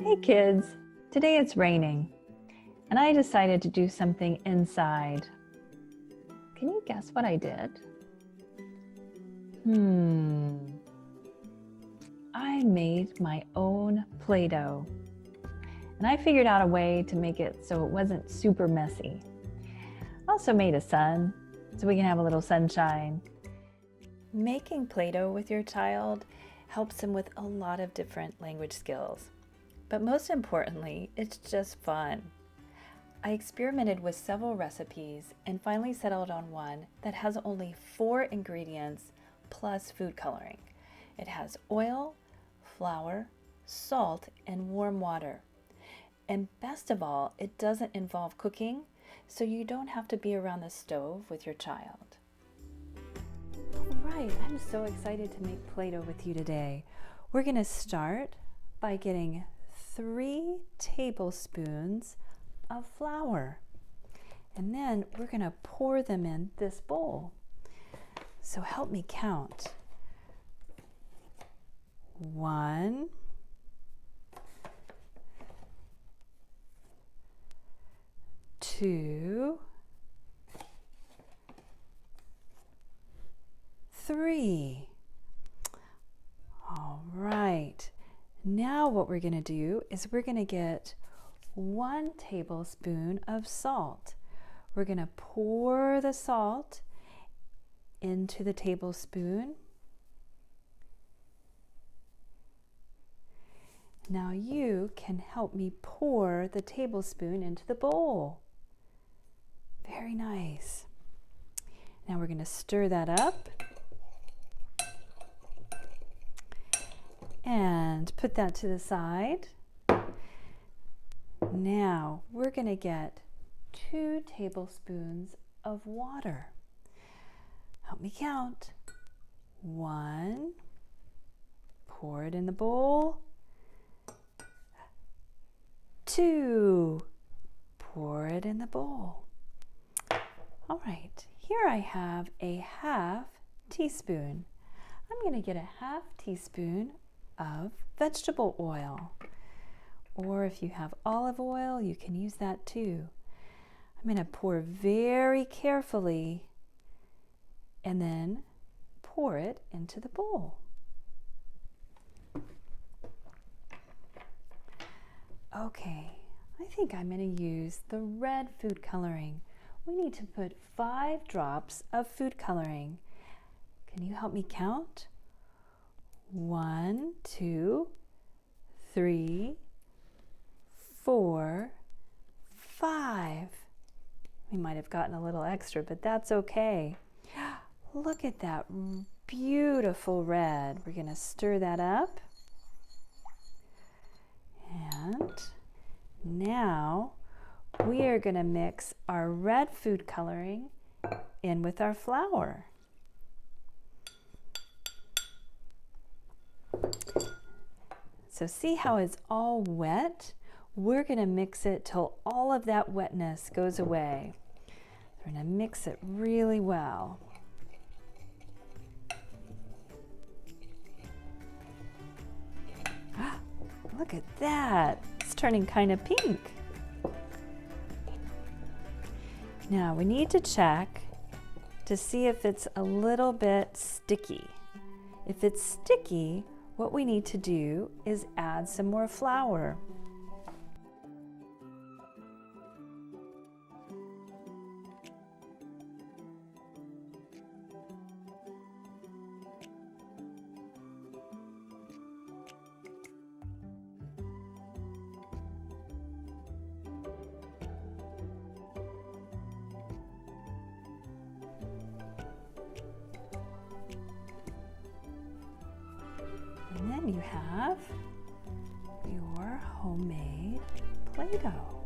Hey kids, today it's raining and I decided to do something inside. Can you guess what I did? I made my own Play-Doh and I figured out a way to make it so it wasn't super messy. I also made a sun so we can have a little sunshine. Making Play-Doh with your child helps them with a lot of different language skills. But most importantly, it's just fun. I experimented with several recipes and finally settled on one that has only 4 ingredients plus food coloring. It has oil, flour, salt, and warm water. And best of all, it doesn't involve cooking, so you don't have to be around the stove with your child. All right, I'm so excited to make Play-Doh with you today. We're going to start by getting 3 tablespoons of flour, and then we're going to pour them in this bowl. So help me count. 1, 2, 3. All right. Now what we're going to do is we're going to get 1 tablespoon of salt. We're going to pour the salt into the tablespoon. Now you can help me pour the tablespoon into the bowl. Very nice. Now we're going to stir that up and put that to the side. Now we're going to get 2 tablespoons of water. Help me count. 1, pour it in the bowl. 2, pour it in the bowl. All right, here I have a ½ teaspoon. I'm going to get a ½ teaspoon of vegetable oil. Or if you have olive oil, you can use that too. I'm going to pour very carefully and then pour it into the bowl. Okay, I think I'm going to use the red food coloring. We need to put 5 drops of food coloring. Can you help me count? 1, 2, 3, 4, 5. We might have gotten a little extra, but that's okay. Look at that beautiful red. We're going to stir that up. And now we are going to mix our red food coloring in with our flour. So see how it's all wet? We're going to mix it till all of that wetness goes away. We're going to mix it really well. Look at that. It's turning kind of pink. Now we need to check to see if it's a little bit sticky. If it's sticky, what we need to do is add some more flour. And then you have your homemade Play-Doh.